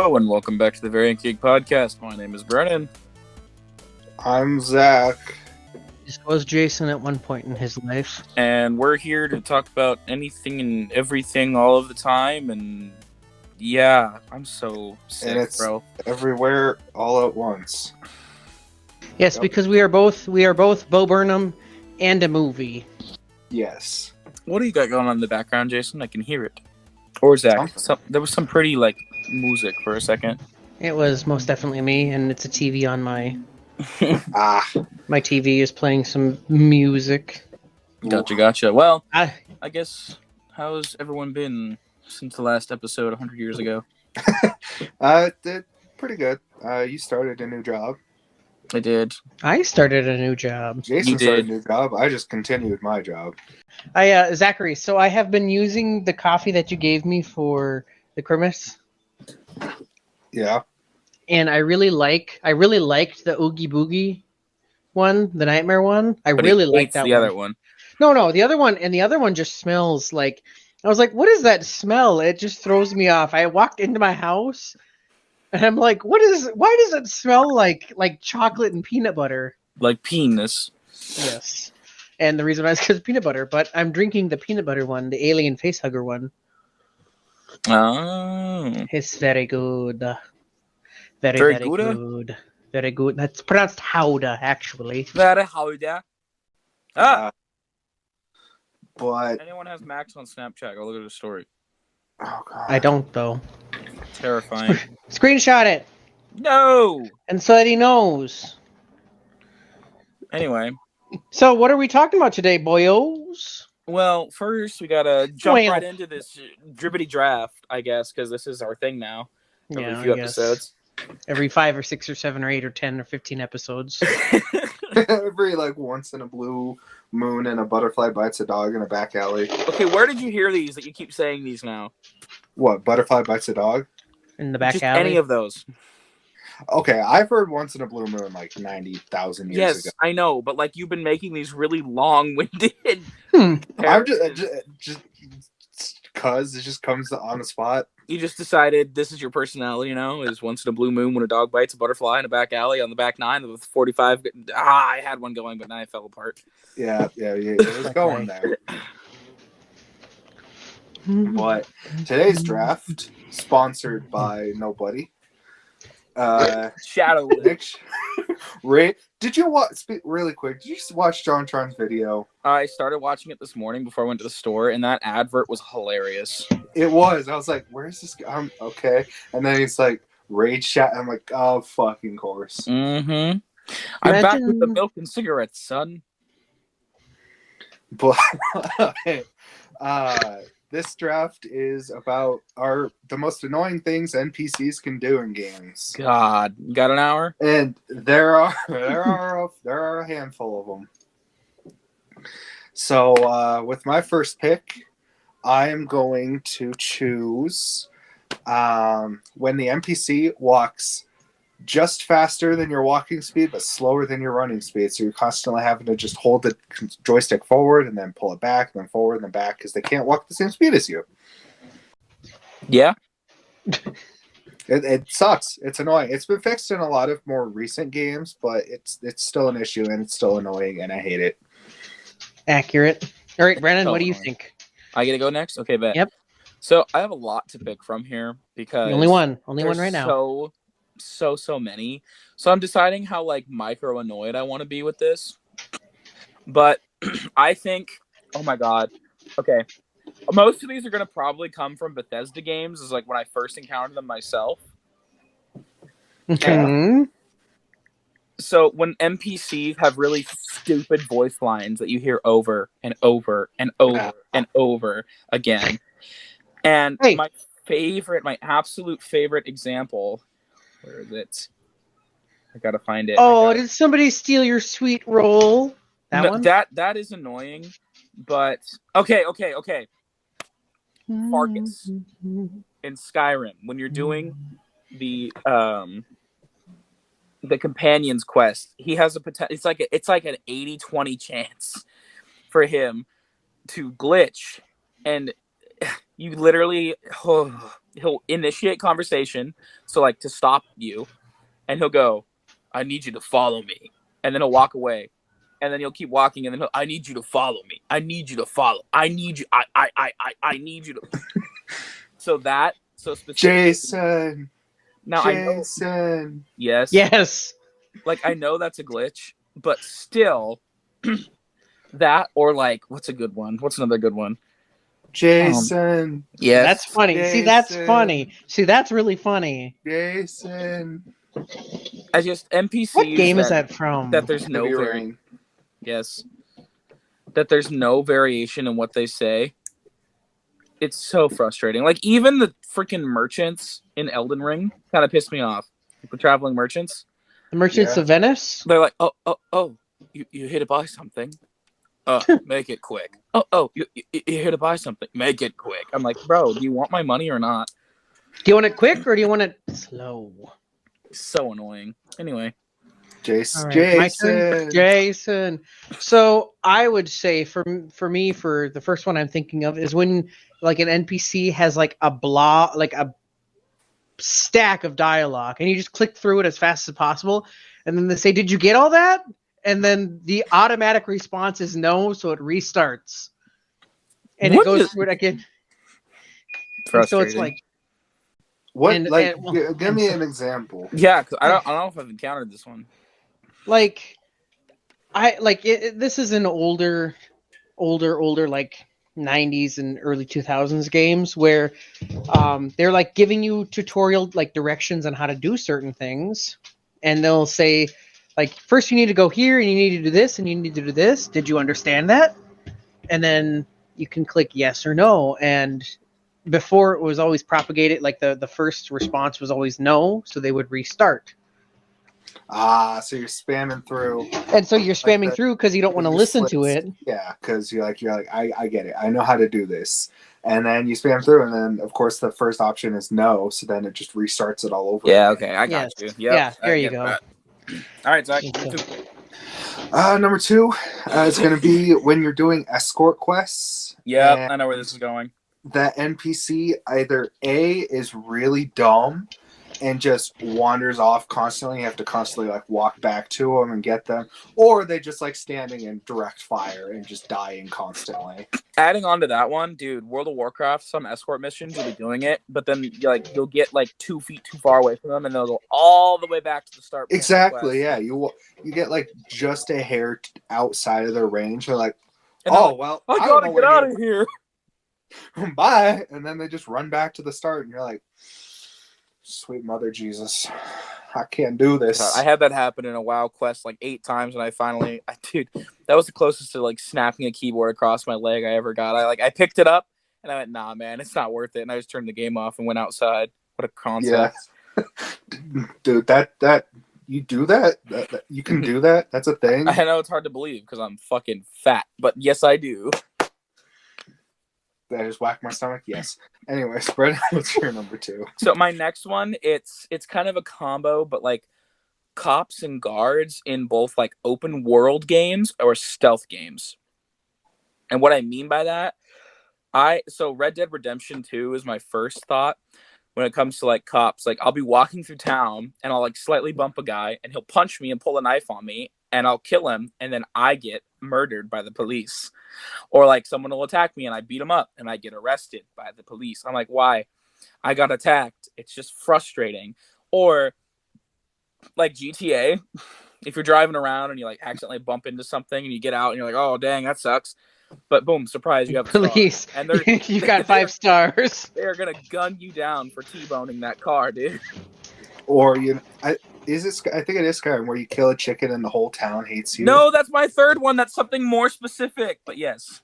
Hello and welcome back to the Variant Geek Podcast. My name is Brennan. I'm Zach. This was Jason at one point in his life. And we're here to talk about anything and everything all of the time. And yeah, I'm so sick, And it's bro. everywhere all at once. Yes, Yep. because we are both Bo Burnham and a movie. Yes. What do you got going on in the background, Jason? I can hear it. Or Zach. Something. There was some pretty, music for a second. It was most definitely me, and it's a TV on my My TV is playing some music. Gotcha. Well, I guess, how's everyone been since the last episode 100 years ago? Did pretty good. You started a new job. I did. started a new job. Jason You started did. a new job. I just continued my job. Zachary, so I have been using the coffee that you gave me for the Christmas, Yeah. and I really liked the Oogie Boogie one, the Nightmare one. I But he really hates liked that the one. other one. No, the other one just smells like. I was like, what is that smell? It just throws me off. I walked into my house, and I'm like, why does it smell like chocolate and peanut butter? Like penis. Yes. And the reason why is because peanut butter, but I'm drinking the peanut butter one, the alien facehugger one. Oh. It's very good. Very, Very very good? good. Very good. That's pronounced Howda, actually. Very howda. Ah! But Anyone has Max on Snapchat, go look at his story. oh god. I don't, though. Terrifying. Screenshot it, No! and so that he knows. Anyway, So, what are we talking about today, boyos? well, first we gotta jump Well. right into this dribbity draft, I guess, because this is our thing now. Every Yeah, few I guess. episodes. Every 5 or 6 or 7 or 8 or 10 or 15 episodes. Every once in a blue moon and a butterfly bites a dog in a back alley. Okay, where did you hear these that you keep saying these now? What, butterfly bites a dog? In the back Just alley. any of those. Okay, I've heard once in a blue moon 90,000 years Yes, ago. I know, but you've been making these really long-winded. I'm comparisons. just cause it just comes on the spot. You just decided this is your personality, is once in a blue moon when a dog bites a butterfly in a back alley on the back nine with 45. I had one going, but now I fell apart. Yeah, it was going there. But today's draft, sponsored by nobody. Shadow. Nick, Ray, did you watch? Really quick, did you just watch JonTron's video? I started watching it this morning before I went to the store, and that advert was hilarious. It was. I was like, "Where's this guy?" Okay, and then he's like, "Raid chat." I'm like, "Oh, fucking course." Mm-hmm. I'm back with the milk and cigarettes, son. But this draft is about the most annoying things NPCs can do in games. God, you got an hour? And there are a handful of them. So with my first pick, I am going to choose when the NPC walks just faster than your walking speed, but slower than your running speed. So you're constantly having to just hold the joystick forward and then pull it back, and then forward and then back, because they can't walk at the same speed as you. Yeah. It sucks. It's annoying. It's been fixed in a lot of more recent games, but it's still an issue, and it's still annoying, and I hate it. Accurate. All right, Brandon, So what do you annoying. think? I get to go next? Okay, bet. Yep. So I have a lot to pick from here because Only one there's right now. So many. So I'm deciding how micro annoyed I want to be with this. But I think, oh my god. Okay. Most of these are going to probably come from Bethesda games, is when I first encountered them myself. Mhm. So when NPCs have really stupid voice lines that you hear over and over and over and over again. And Hey. my absolute favorite example, where is it? I gotta find it. Oh, did somebody steal your sweet roll? One? That is annoying, but okay. Fargus in Skyrim, when you're doing the companion's quest, he has a potential. It's like an 80-20 chance for him to glitch, and you literally he'll initiate conversation, so like to stop you, and he'll go, "I need you to follow me," and then he'll walk away, and then he'll keep walking, and then I need you to follow me. I need you to follow. I need you. I need you to. So specifically, Jason. Now Jason. I know. Yes. Yes. Like I know that's a glitch, but still, that or like what's a good one? What's another good one? Jason. Yes. That's funny. Jason. See, that's funny. See, that's really funny. Jason. I just NPCs. What game is that from? That there's no Heavy variation. Rain. Yes. That there's no variation in what they say. It's so frustrating. Like even the freaking merchants in Elden Ring kind of pissed me off. Like, the traveling merchants. The Merchants of Venice? They're like, oh, you here to buy something? Make it quick. You here to buy something? Make it quick. I'm like, bro, do you want my money or not? Do you want it quick or do you want it slow? So annoying. Anyway. Jason. Right, Jason. Jason. So I would say for me, for the first one I'm thinking of is when like an NPC has like a stack of dialogue and you just click through it as fast as possible and then they say, "Did you get all that?" And then the automatic response is no, so it restarts. And it goes through it again. So it's like what? Give me an example. Yeah, because I don't know if I've encountered this one. Like, this is an older, like 90s and early 2000s games where they're like giving you tutorial like directions on how to do certain things, and they'll say like, first you need to go here and you need to do this and you need to do this. Did you understand that? And then you can click yes or no. And before it was always propagated, like the first response was always no, so they would restart. So you're spamming through. And so you're spamming through because you don't want to listen to it. Yeah, because you're like, I get it. I know how to do this. And then you spam through, and then, of course, the first option is no, so then it just restarts it all over. Yeah, okay, I got you. Yep, yeah, there you go. That. All right, Zach. Number two is going to be when you're doing escort quests. Yeah, I know where this is going. That NPC either A, is really dumb and just wanders off constantly. You have to constantly like walk back to them and get them, or they just like standing in direct fire and just dying constantly. Adding on to that one, dude, World of Warcraft, some escort missions you'll be doing it, but then you'll get like 2 feet too far away from them, and they'll go all the way back to the start. Exactly, yeah. You get like just a hair outside of their range. They're like, well, I gotta get out of here. Bye, and then they just run back to the start, and you're like, sweet mother Jesus, I can't do this. I had that happen in a WoW quest like 8 times, and dude, that was the closest to like snapping a keyboard across my leg I ever got. I picked it up, and I went, nah, man, it's not worth it, and I just turned the game off and went outside. What a concept. Yeah. Dude, that you do that? You can do that? That's a thing? I know it's hard to believe because I'm fucking fat, but yes, I do. Did I just whack my stomach? Yes. Anyway, Spread, what's your number 2? So my next one, it's kind of a combo, but like cops and guards in both like open world games or stealth games. And what I mean by that, so Red Dead Redemption 2 is my first thought when it comes to like cops. Like I'll be walking through town and I'll like slightly bump a guy and he'll punch me and pull a knife on me and I'll kill him, and then I get murdered by the police. Or like someone will attack me and I beat him up and I get arrested by the police. I'm like, why? I got attacked. It's just frustrating. Or like GTA, if you're driving around and you like accidentally bump into something and you get out and you're like, oh dang, that sucks. But boom, surprise, you have a police. Star. And you got 5 stars. They're gonna gun you down for T-boning that car, dude. Or I think it is Skyrim where you kill a chicken and the whole town hates you. No, that's my third one. That's something more specific, but yes.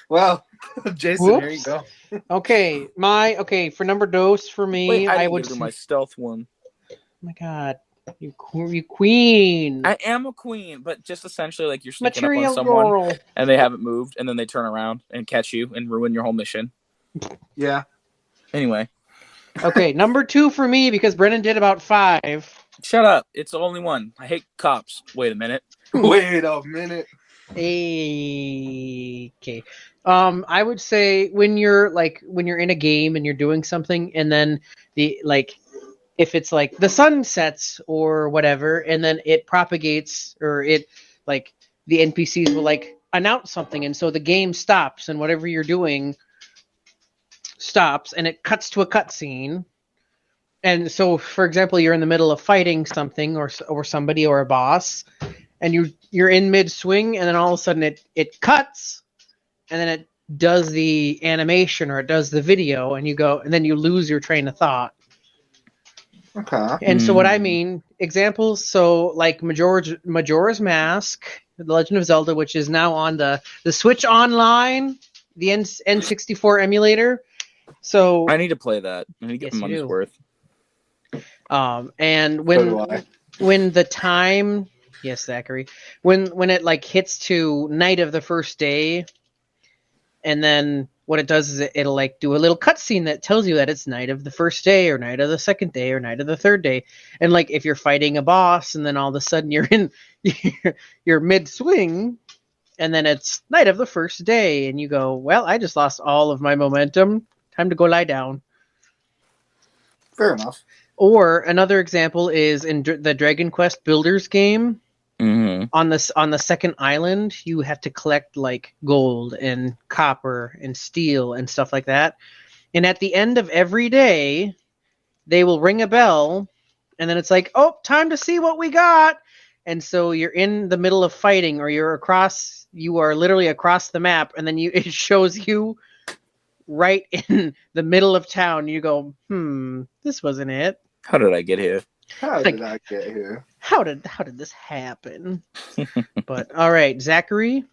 Well, Jason, Whoops. Here you go. Okay, for number dose for me, Wait, I would do my stealth one. Oh my god, you queen! I am a queen, but just essentially like you're sneaking up Material on someone girl. and they haven't moved, and then they turn around and catch you and ruin your whole mission. Yeah. Anyway. Okay, number 2 for me because Brennan did about 5. Shut up! It's the only one. I hate cops. Wait a minute. Okay. I would say when you're in a game and you're doing something, and then if it's like the sun sets or whatever, and then it propagates, or it like the NPCs will like announce something, and so the game stops, and whatever you're doing stops, and it cuts to a cutscene. And so, for example, you're in the middle of fighting something or somebody or a boss, and you're in mid swing, and then all of a sudden it cuts, and then it does the animation or it does the video, and you go, and then you lose your train of thought. Okay. And so what I mean, examples, so like Majora's Mask, The Legend of Zelda, which is now on the Switch Online, the N64 emulator. So I need to play that. I need to get Yes, my you money's do. worth. And So do I. when the time, yes, Zachary, when it like hits to night of the first day, and then what it does is it'll like do a little cutscene that tells you that it's night of the first day, or night of the second day, or night of the third day. And like if you're fighting a boss, and then all of a sudden you're mid swing, and then it's night of the first day, and you go, well, I just lost all of my momentum. Time to go lie down. Fair enough. Or another example is in the Dragon Quest Builders game. Mm-hmm. On the second island, you have to collect like gold and copper and steel and stuff like that. And at the end of every day, they will ring a bell, and then it's like, oh, time to see what we got. And so you're in the middle of fighting, or you are literally across the map, and then it shows you right in the middle of town. You go, this wasn't it. How did I get here? How did I get here? How did this happen? But all right, Zachary,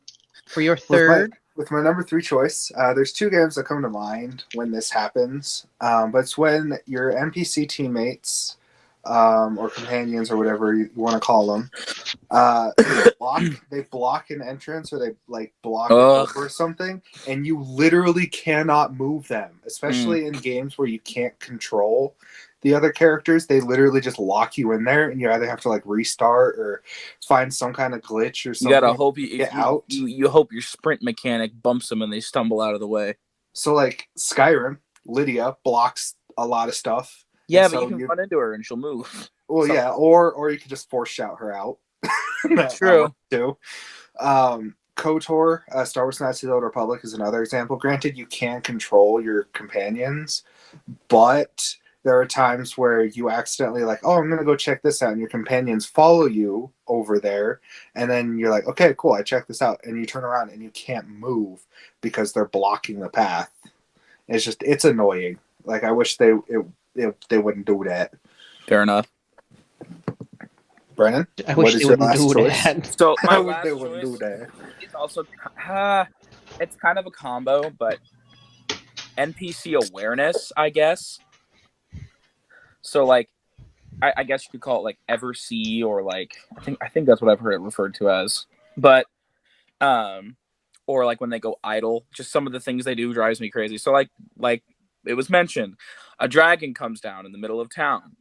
for your third. With my number 3 choice, there's 2 games that come to mind when this happens. But it's when your NPC teammates or companions or whatever you want to call them, they block an entrance, or they like block a door or something, and you literally cannot move them. Especially in games where you can't control the other characters, they literally just lock you in there, and you either have to like restart or find some kind of glitch or something. You gotta hope you get out. You hope your sprint mechanic bumps them and they stumble out of the way. So like Skyrim, Lydia blocks a lot of stuff. Yeah, but you can run into her and she'll move. Well, yeah, or you can just force shout her out. True. Too. KOTOR, Star Wars Knights of the Old Republic is another example. Granted, you can control your companions, but there are times where you accidentally like, oh, I'm going to go check this out, and your companions follow you over there, and then you're like, okay, cool, I checked this out, and you turn around and you can't move because they're blocking the path. It's annoying. Like, I wish they wouldn't do that. Fair enough. Brennan, I wish they wouldn't do that. So my I wish last they wouldn't choice do that. is also it's kind of a combo, but NPC awareness, I guess. So like, I guess you could call it like Eversee, or like I think that's what I've heard it referred to as. But or like when they go idle, just some of the things they do drives me crazy. So like it was mentioned, a dragon comes down in the middle of town.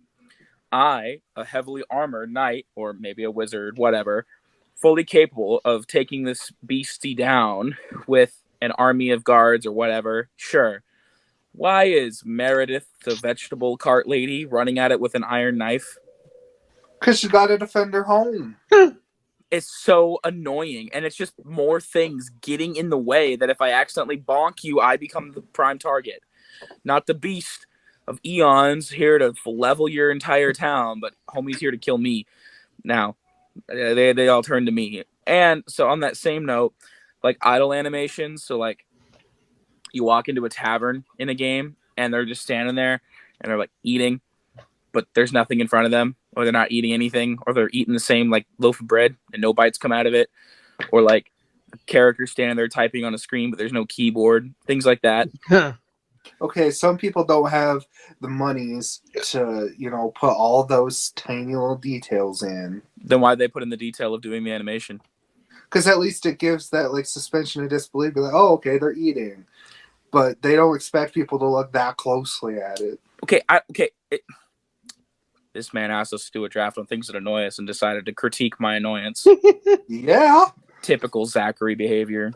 I, a heavily armored knight, or maybe a wizard, whatever, fully capable of taking this beastie down with an army of guards or whatever, sure. Why is Meredith, the vegetable cart lady, running at it with an iron knife? Because you got to defend her home. It's so annoying, and it's just more things getting in the way that if I accidentally bonk you, I become the prime target. Not the beast of eons here to level your entire town, but homie's here to kill me. Now, they all turn to me. And so on that same note, like idle animations, so like you walk into a tavern in a game and they're just standing there and they're like eating, but there's nothing in front of them, or they're not eating anything, or they're eating the same like loaf of bread and no bites come out of it, or like a character standing there typing on a screen but there's no keyboard, things like that. Okay, some people don't have the monies to, put all those tiny little details in. Then why'd they put in the detail of doing the animation? Because at least it gives that like suspension of disbelief. Be like, oh, okay, they're eating. But they don't expect people to look that closely at it. This man asked us to do a draft on things that annoy us and decided to critique my annoyance. Yeah. Typical Zachary behavior.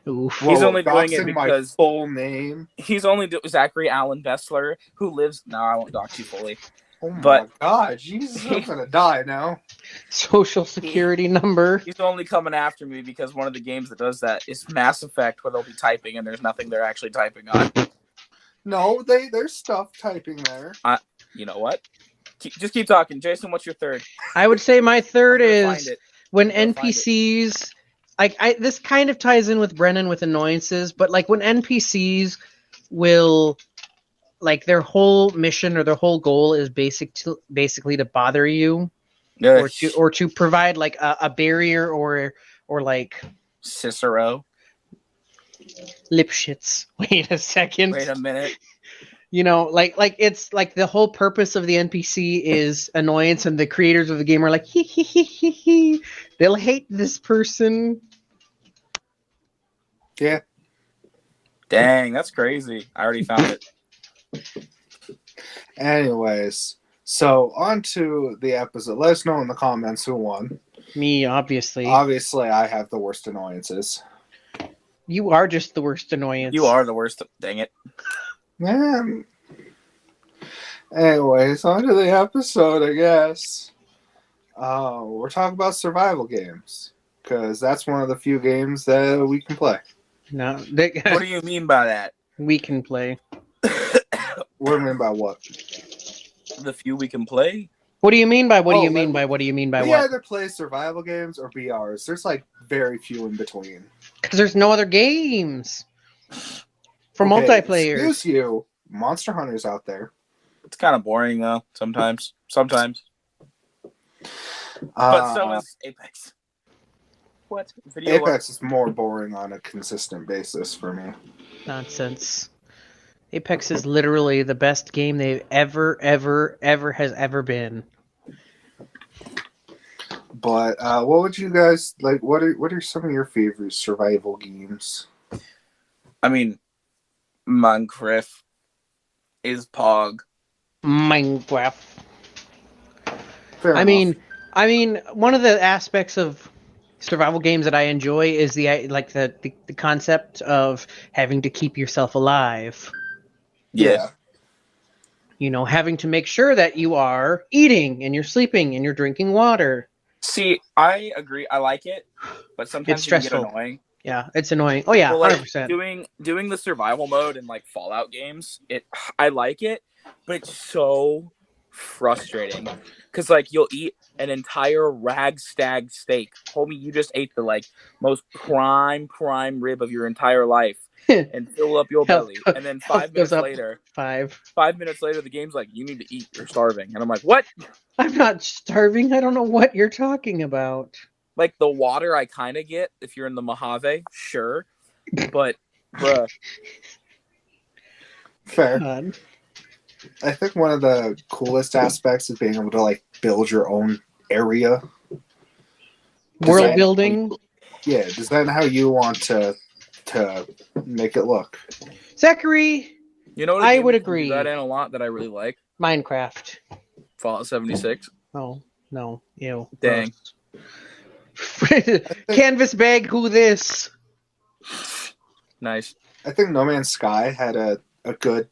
Oof. He's only doing it doxing because my full name. he's only Zachary Allen Bessler, who lives. No, I won't dox you fully. Oh my But- god, Jesus, I'm gonna die now. Social security number. He's only coming after me because one of the games that does that is Mass Effect, where they'll be typing and there's nothing they're actually typing on. No, there's stuff typing there. You know what? Just keep talking, Jason. What's your third? I would say my third I'm gonna find is it. when I'm gonna find NPCs. Like this kind of ties in with Brennan with annoyances, but like when NPCs will, like their whole mission or their whole goal is basically to bother you, or to provide like a barrier or like Cicero. Lipschitz. Wait a second. Wait a minute. You know, like it's like the whole purpose of the NPC is annoyance, and the creators of the game are like, he. They'll hate this person. Yeah. Dang, that's crazy. I already found it. Anyways, so on to the episode. Let us know in the comments who won. Me, obviously. Obviously, I have the worst annoyances. You are just the worst annoyance. You are the worst. Dang it. Man. Anyways, on to the episode, I guess. We're talking about survival games, because that's one of the few games that we can play. No, What do you mean by that? we can play. What do you mean by what? The few we can play? What do you mean by what do Oh, you mean like- by what do you mean by We what? either play survival games or BRs. There's like very few in between. Because there's no other games for Okay, multiplayer. Excuse you, Monster Hunter's out there. It's kind of boring though. Sometimes. But so is Apex. What? Apex is more boring on a consistent basis for me. Nonsense. Apex is literally the best game they've ever has ever been. But what would you guys like? What are some of your favorite survival games? I mean, Minecraft is Pog. Minecraft. Fair I enough. mean, one of the aspects of survival games that I enjoy is the concept of having to keep yourself alive. Yeah. You know, having to make sure that you are eating and you're sleeping and you're drinking water. See, I agree. I like it, but sometimes It's it can get stressful. annoying. Yeah, it's annoying. Oh yeah, But, like, 100%. doing the survival mode in like Fallout games, I like it, but it's so frustrating because like you'll eat an entire ragstag steak. Homie, you just ate the like most prime rib of your entire life and fill up your Health belly. go- And then health 5 goes minutes up. later, 5. 5 minutes later, the game's like, you need to eat. You're starving. And I'm like, what? I'm not starving. I don't know what you're talking about. Like the water I kind of get if you're in the Mojave, sure. But, bruh, Fair. God. I think one of the coolest aspects is being able to like build your own area. World Design- building. Yeah, design how you want to make it look. Zachary, you know what I game would you can do agree. that in a lot that I really like? Minecraft. Fallout 76. Oh, no. Ew. Dang. Gross. Canvas bag, who this? Nice. I think No Man's Sky had a good,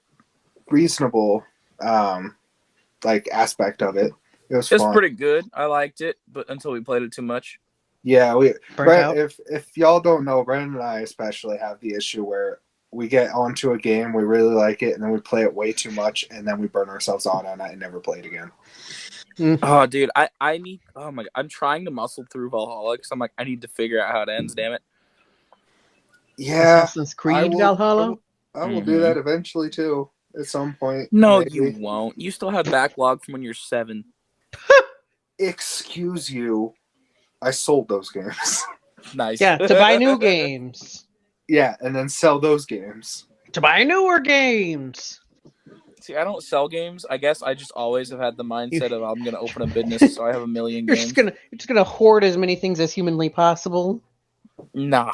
reasonable like aspect of it. It was It's fun. pretty good. I liked it, but until we played it too much. Yeah, Burnt out? if y'all don't know, Brandon and I especially have the issue where we get onto a game, we really like it, and then we play it way too much, and then we burn ourselves out on it and never play it again. Oh, dude, I need. Oh my god, I'm trying to muscle through Valhalla because I'm like, I need to figure out how it ends. Damn it. Yeah, Assassin's I Creed will- Valhalla? I will do that eventually too, at some point. No, maybe. you won't. You still have backlog from when you're 7. Excuse you. I sold those games. Nice. Yeah, to buy new games. Yeah, and then sell those games. To buy newer games. See, I don't sell games. I guess I just always have had the mindset of I'm gonna open a business, so I have a million You're games. just gonna hoard as many things as humanly possible. Nah.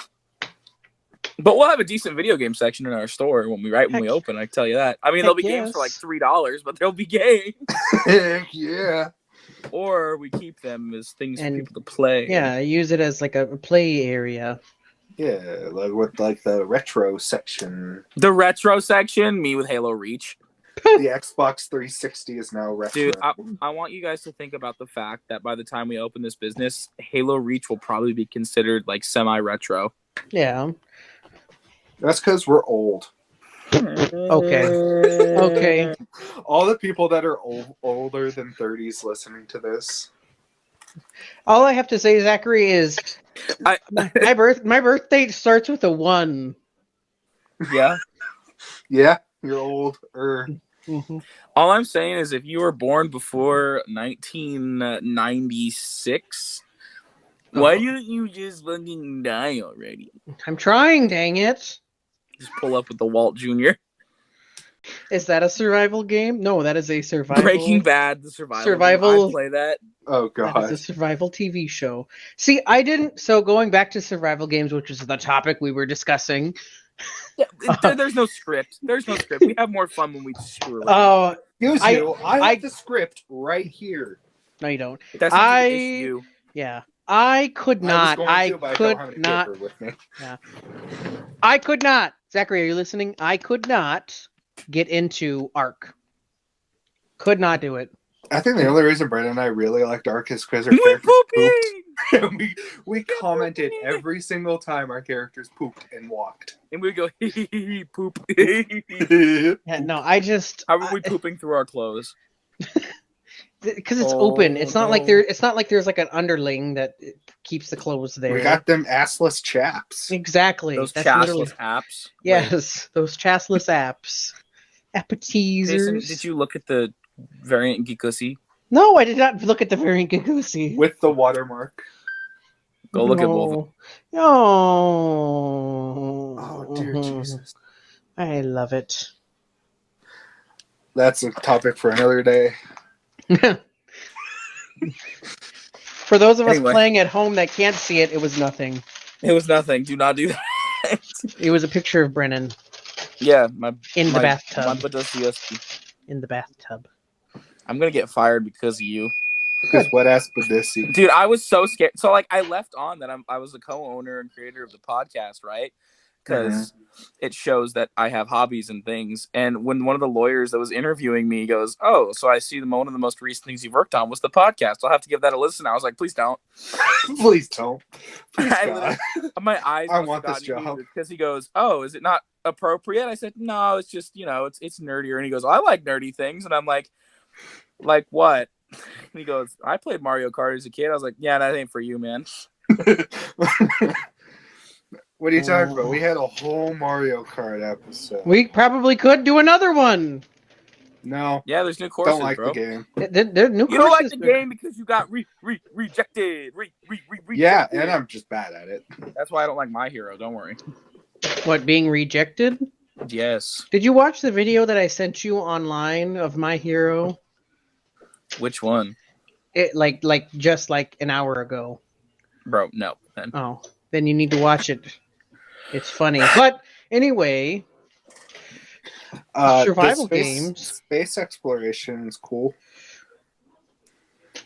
But we'll have a decent video game section in our store when we Heck- open. I can tell you that. I mean, there'll be heck games for like yes. $3, but there'll be games. Heck yeah. or we keep them as things And- for people to play. Yeah, use it as like a play area. Yeah, like with like the retro section. The retro section, me with Halo Reach. The Xbox 360 is now retro. Dude, I want you guys to think about the fact that by the time we open this business, Halo Reach will probably be considered like semi-retro. Yeah. That's because we're old. Okay. All the people that are older than 30s listening to this. All I have to say, Zachary, is my birthday starts with a 1. Yeah. Yeah, you're old. Mm-hmm. All I'm saying is if you were born before 1996, why didn't you just fucking die already? I'm trying, dang it. Just pull up with the Walt Jr. Is that a survival game? No, that is a survival. Breaking Bad, the survival. Survival- I'd play that. Oh, That God. is a survival TV show. See, I didn't. So going back to survival games, which is the topic we were discussing. There's no script. There's no script. We have more fun when we screw around. Oh, Excuse I- you. I I- have the script right here. no, you don't. That's I- an issue. Yeah, I could not. I but could don't have any not. paper with me. I could not. Zachary, are you listening? I could not get into Ark. Could not do it. I think the only reason Brandon and I really liked Ark is because our We characters pooping! pooped. we commented every single time our characters pooped and walked. And we go hee hee hee poop. Yeah, no, I just How are we pooping through our clothes? because it's Oh, open. It's not like no. there. It's not like there's like an underling that keeps the clothes there. We got them assless chaps. exactly. Those That's literally chassless apps. yes, those chassless apps, appetizers. Jason, did you look at the Variant Geek Pussy? No, I did not look at the Variant Geek. With the watermark. Go look at both. No. Oh, dear Jesus. I love it. That's a topic for another day. For those of us Anyway. playing at home that can't see it, it was nothing. It was nothing. Do not do that. It was a picture of Brennan Yeah, my in the my bathtub. butt does CSP. In the bathtub. I'm gonna get fired because of you. Because wet ass Badissi. Dude, I was so scared. So like I left on that I was the co-owner and creator of the podcast, right? Because it shows that I have hobbies and things. And when one of the lawyers that was interviewing me goes, "Oh, so I see one of the most recent things you've worked on was the podcast. I'll have to give that a listen." I was like, "Please don't." Please don't. Please I God. My eyes. I want this job. Because he goes, "Oh, is it not appropriate?" I said, "No, it's just it's nerdier." And he goes, "I like nerdy things," and I'm like what? And he goes, "I played Mario Kart as a kid." I was like, "Yeah, that ain't for you, man." What are you talking about? We had a whole Mario Kart episode. We probably could do another one. No, Yeah, there's new courses, don't like bro. the game. They're new You don't like courses. the game because you got rejected. Yeah, and I'm just bad at it. That's why I don't like My Hero. Don't worry. What, being rejected? Yes. Did you watch the video that I sent you online of My Hero? Which one, It like just like an hour ago. bro? No. Then. Oh, then you need to watch it. It's funny. But anyway, survival the games. Space exploration is cool.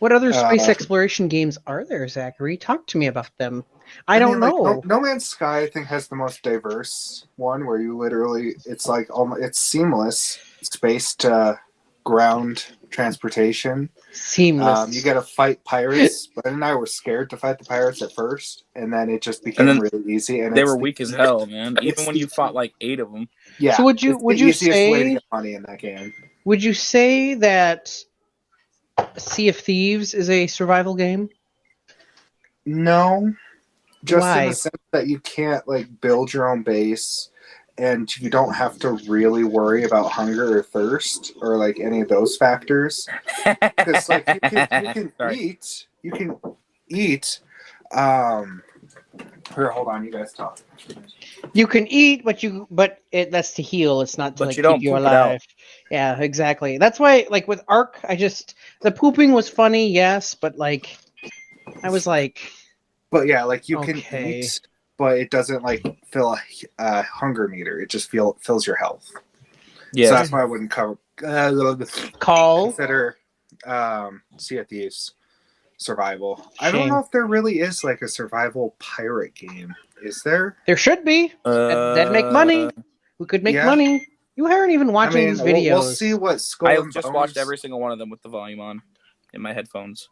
What other space Uh, exploration games are there, Zachary? Talk to me about them. I don't mean, know. Like, no Man's Sky, I think, has the most diverse one where you literally, it's like almost, it's seamless space to ground transportation. Seamless. You got to fight pirates. Brett and I were scared to fight the pirates at first, and then it just became then really easy. And They it's were the- weak as hell, man. it's Even when the- you fought like 8 of them. Yeah. So would you it's the easiest way to say get money in that game? would you say that Sea of Thieves is a survival game? No, just Why? in the sense that you can't like build your own base, and you don't have to really worry about hunger or thirst or like any of those factors. Because like you can Sorry. eat, you can eat. Here, hold on, you guys talk. You can eat, but that's to heal. It's not to But like you don't keep you poop it out. alive. Yeah, exactly. That's why, like with Ark, the pooping was funny, yes, but like I was like, But yeah, like you can Okay. eat, but it doesn't like fill a hunger meter. It just fills your health. Yeah. So that's why I wouldn't call. consider Sea of Thieves survival. I don't Shame. know if there really is like a survival pirate game. Is there? There should be. That'd make money. We could make money. You aren't even watching these videos. We'll see what Skull and just Bones... watched every single one of them with the volume on in my headphones.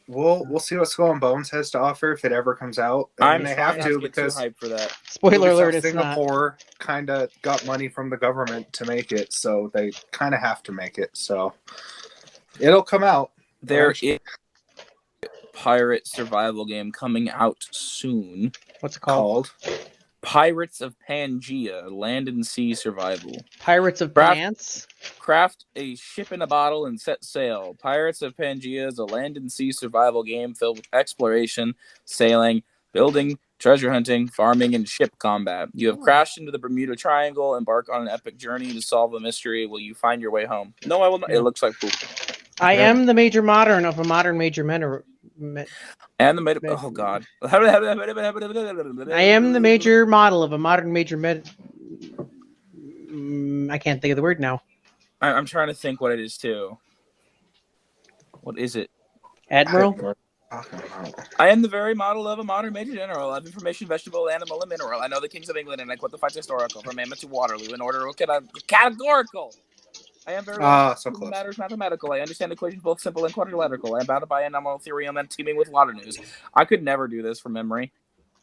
We'll see what Skull and Bones has to offer if it ever comes out. I'm they have to because too hyped for that. Spoiler alert! It's Singapore kind of got money from the government to make it, so they kind of have to make it. So it'll come out. There is a pirate survival game coming out soon. What's it called? Pirates of Pangaea, Land and Sea Survival. Pirates of Pants? Craft a ship in a bottle and set sail. Pirates of Pangaea is a land and sea survival game filled with exploration, sailing, building, treasure hunting, farming, and ship combat. You have crashed into the Bermuda Triangle, embark on an epic journey to solve a mystery. Will you find your way home? No, I will not. It looks like poop. I am the major modern of a modern major men. And the oh god. I am the major model of a modern major med. I can't think of the word now. I'm trying to think what it is too. What is it? Admiral? I am the very model of a modern major general of information, vegetable, animal, and mineral. I know the kings of England and I quote the fights historical from Mammoth to Waterloo in order categorical. I am very matters mathematical. I understand equations both simple and quadrilateral. I am bounded by a nominal theorem and teeming with water news. I could never do this from memory.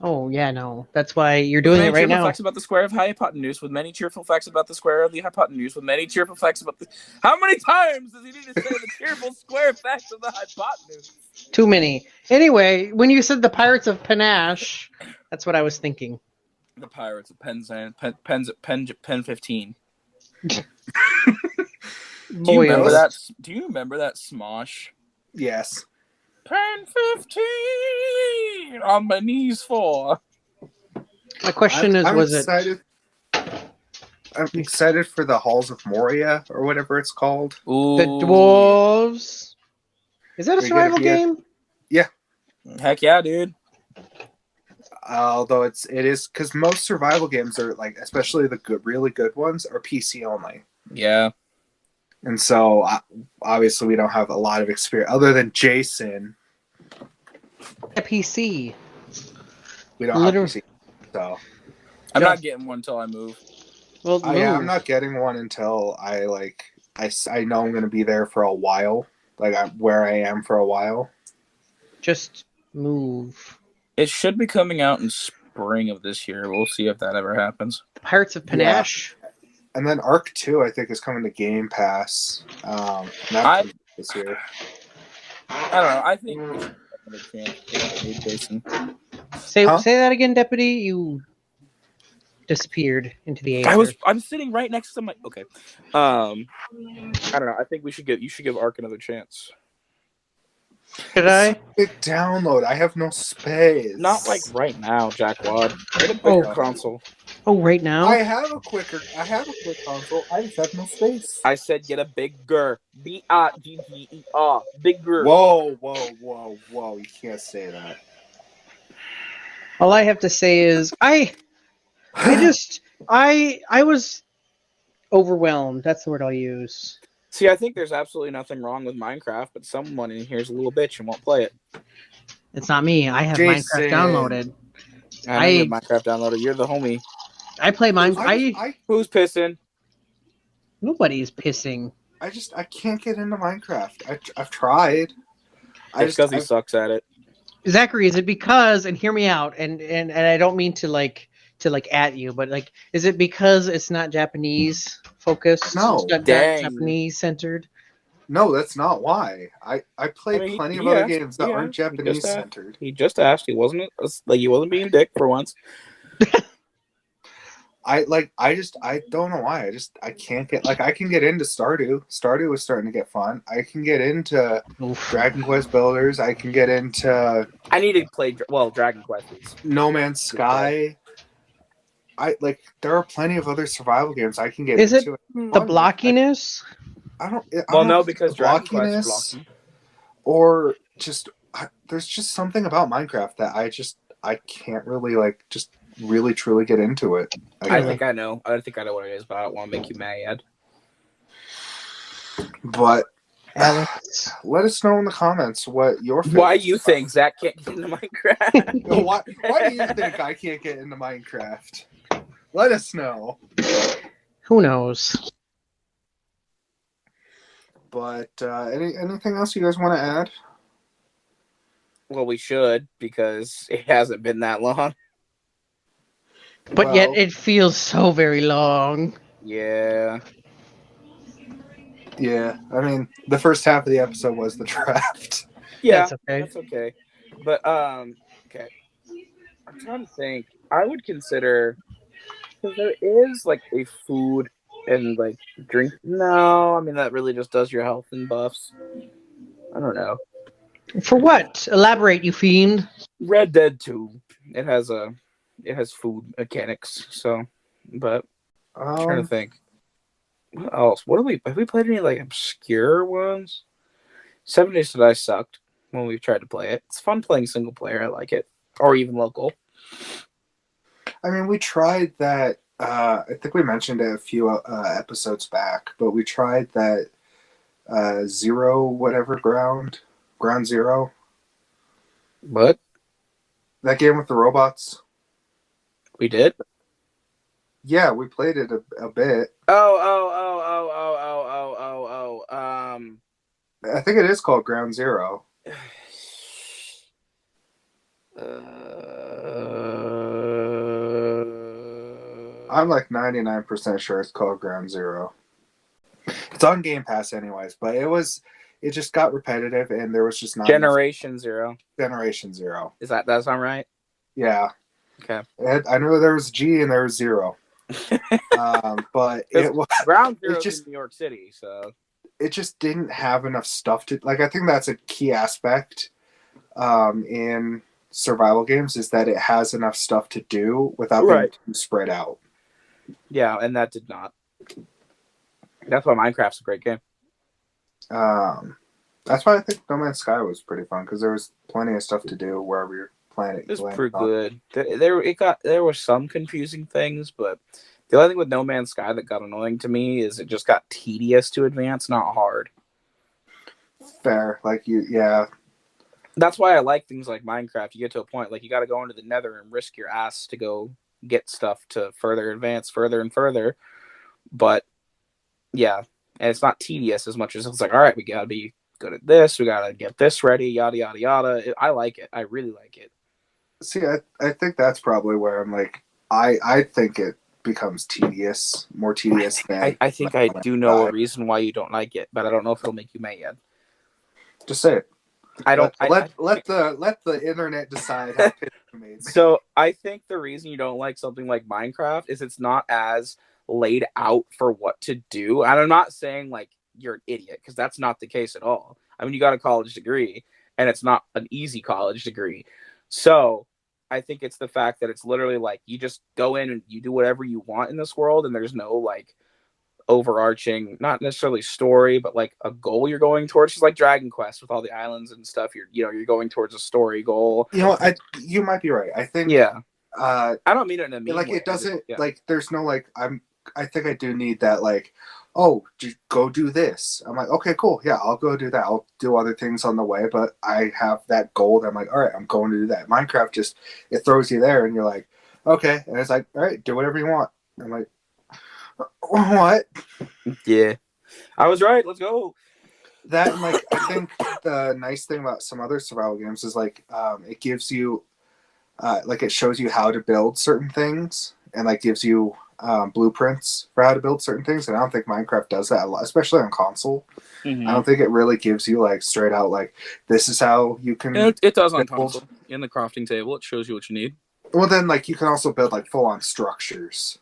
Oh, yeah, no. That's why you're doing it right now. Facts about the square of hypotenuse with many cheerful facts about the square of the hypotenuse with many cheerful facts about the... How many times does he need to say the cheerful square facts of the hypotenuse? Too many. Anyway, when you said the Pirates of Panache, that's what I was thinking. The Pirates of Pen 15. Do you remember that? Do you remember that Smosh? Yes. Pen 15 on my knees for. My question is, I'm excited for the Halls of Moria or whatever it's called. Ooh. The Dwarves. Is that a survival game? Yeah. Heck yeah, dude. Although it is because most survival games are like, especially the really good ones, are PC only. Yeah. And so, obviously, we don't have a lot of experience other than Jason. A PC. We don't have PC. So, I'm not getting one until I move. Well, I'm not getting one until I know I'm going to be there for a while. Like where I am for a while. Just move. It should be coming out in spring of this year. We'll see if that ever happens. Pirates of Panache. Yeah. And then Arc 2, I think, is coming to Game Pass this year. I don't know. I think we should have a chance. Say that again, Deputy. You disappeared into the air. I'm sitting right next to my. Okay. I don't know. I think you should give Arc another chance. Should I? Big download. I have no space. Not like right now, Jackwad. Get a bigger console. Oh, right now? I have a quick console. I just have no space. I said get a bigger. B-I-G-G-E-R. Bigger. Whoa. You can't say that. All I have to say is I was overwhelmed. That's the word I'll use. See, I think there's absolutely nothing wrong with Minecraft, but someone in here is a little bitch and won't play it. It's not me. I have Minecraft downloaded. I have Minecraft downloaded. You're the homie. I play Minecraft. Who's pissing? Nobody's pissing. I can't get into Minecraft. I've tried. It's because he sucks at it. Zachary, is it because, and hear me out, and I don't mean to at you, but like, is it because it's not Japanese focused? No, it's not Japanese centered. No, that's not why. I played plenty of other games that aren't Japanese centered. He just asked. He wasn't being a dick for once. I don't know why. I can't get, I can get into Stardew. Stardew is starting to get fun. I can get into Dragon Quest Builders. I can get into... I need to play, Dragon Quest is. No Man's Sky. There are plenty of other survival games I can get into. Is it the blockiness? No, because Dragon Quest is blocking. Or there's just something about Minecraft that I can't really, really truly get into it. I think I know what it is, but I don't want to make you mad. But Alex. Let us know in the comments what your Why favorites you are. think Zach can't get into Minecraft? Why do you think I can't get into Minecraft? Let us know. Who knows? But anything else you guys want to add? Well, we should, because it hasn't been that long. But yet it feels so very long. Yeah. Yeah, I mean, the first half of the episode was the draft. Yeah, That's okay. that's okay. But okay. I'm trying to think. I would consider, because there is like a food and like drink. No, I mean that really just does your health and buffs. I don't know. For what? Elaborate, you fiend. Red Dead 2. It has food mechanics. So, but I'm trying to think. What else? Have we played any like obscure ones? 7 Days to Die sucked when we tried to play it. It's fun playing single player. I like it, or even local. I mean, we tried that. I think we mentioned it a few episodes back, but we tried that Ground Zero. What? That game with the robots. We did? Yeah, we played it a bit. Oh. I think it is called Ground Zero. I'm like 99% sure it's called Ground Zero. It's on Game Pass anyways, but it just got repetitive and there was just not Generation Zero. Generation Zero. Is that sound right? Yeah. Okay. I know there was G and there was Zero. But it was Ground Zero in New York City, so it just didn't have enough stuff to like. I think that's a key aspect in survival games is that it has enough stuff to do without being too spread out. Yeah, and that did not. That's why Minecraft's a great game. That's why I think No Man's Sky was pretty fun because there was plenty of stuff to do wherever you're playing. It was pretty good. There were some confusing things, but the only thing with No Man's Sky that got annoying to me is it just got tedious to advance, not hard. Fair, yeah. That's why I like things like Minecraft. You get to a point like you got to go into the Nether and risk your ass to go get stuff to further advance further and further. But yeah, and it's not tedious as much as it's like, all right, we got to be good at this. We got to get this ready, yada, yada, yada. I like it. I really like it. See, I think that's probably where I'm like, I think it becomes more tedious than... I think I do know a reason why you don't like it, but I don't know if it'll make you mad. Just say it. I don't. Let the internet decide how pissed you made me. So I think the reason you don't like something like Minecraft is it's not as laid out for what to do. And I'm not saying like you're an idiot because that's not the case at all. I mean, you got a college degree, and it's not an easy college degree. So I think it's the fact that it's literally like you just go in and you do whatever you want in this world, and there's no like overarching, not necessarily story, but like a goal you're going towards. Just like Dragon Quest with all the islands and stuff. You're going towards a story goal. You know, you might be right. I think I don't mean it in a mean like way. It doesn't like there's no like I think I do need that like, oh, go do this. I'm like, okay, cool, yeah, I'll go do that. I'll do other things on the way, but I have that goal that I'm like, all right, I'm going to do that. Minecraft just it throws you there and you're like, okay, and it's like, all right, do whatever you want. I'm like, what? Yeah, I was right. Let's go. That and like I think the nice thing about some other survival games is like it gives you like it shows you how to build certain things and like gives you blueprints for how to build certain things, and I don't think Minecraft does that a lot, especially on console. I don't think it really gives you like straight out like this is how you can. It does on console. In the crafting table, it shows you what you need. Well, then like you can also build like full on structures,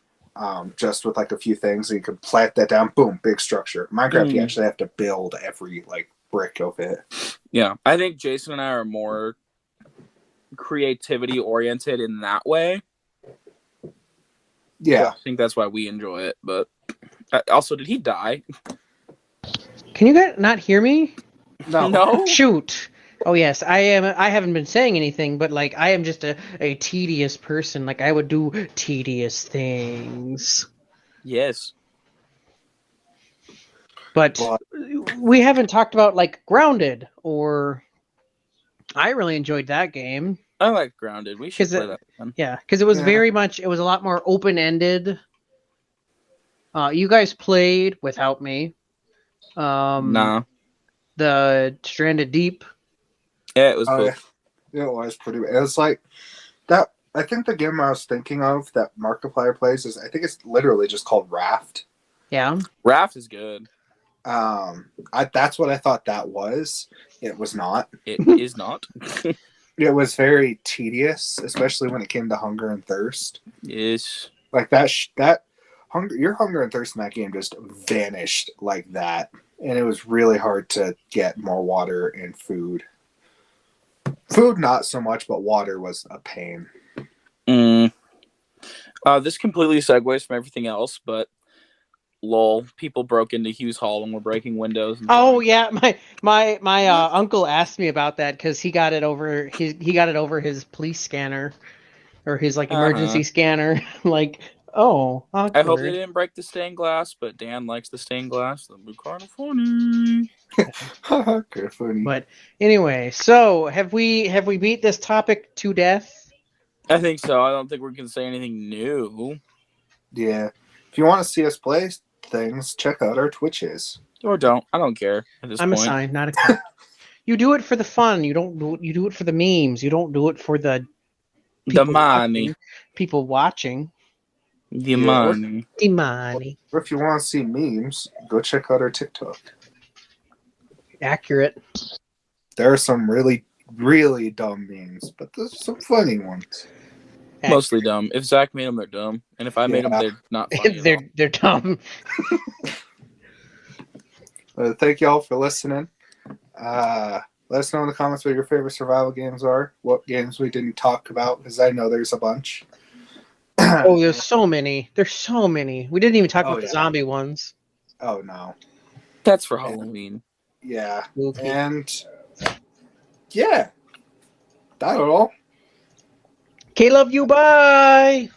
just with like a few things, and you can plant that down. Boom, big structure. Minecraft, you actually have to build every like brick of it. Yeah, I think Jason and I are more creativity oriented in that way. Yeah, I think that's why we enjoy it. But also, did he die? Can you guys not hear me? No. Shoot. Oh yes, I am. I haven't been saying anything, but like I am just a tedious person. Like I would do tedious things. Yes. But we haven't talked about like Grounded, or I really enjoyed that game. I like Grounded. We should 'Cause play it- that one. Yeah, because it was Yeah. very much, it was a lot more open ended. You guys played without me. Nah. The Stranded Deep. Yeah, it was Oh, cool. yeah. It was pretty. It was like that. I think the game I was thinking of that Markiplier plays is, I think it's literally just called Raft. Yeah. Raft is good. That's what I thought that was. It was not. It is not. It was very tedious, especially when it came to hunger and thirst. Yes. Like that hunger, your hunger and thirst in that game just vanished like that, and it was really hard to get more water and food. Food, not so much, but water was a pain. This completely segues from everything else, but lol, people broke into Hughes Hall and were breaking windows. And Oh yeah, my uncle asked me about that because he got it over his police scanner, or his like emergency scanner. Like, oh, awkward. I hope they didn't break the stained glass, but Dan likes the stained glass. That'd be kind of funny. Okay, funny. But anyway, so have we beat this topic to death? I think so. I don't think we can say anything new. Yeah, if you want to see us play things, check out our Twitches. Or don't. I don't care at this I'm point. a sign, not a cop. You do it for the fun. You do it for the memes. You don't do it for the money. People watching. The money. The money. Or if you want to see memes, go check out our TikTok. Accurate. There are some really, really dumb memes, but there's some funny ones. Mostly dumb. If Zach made them, they're dumb. And if I made them, they're not funny at all. They're dumb. Thank y'all for listening. Let us know in the comments what your favorite survival games are. What games we didn't talk about, because I know there's a bunch. Oh, there's so many. There's so many. We didn't even talk about the yeah. zombie ones. Oh, no. That's for Halloween. Yeah. Okay. And, yeah. That's all. Okay, love you. Bye.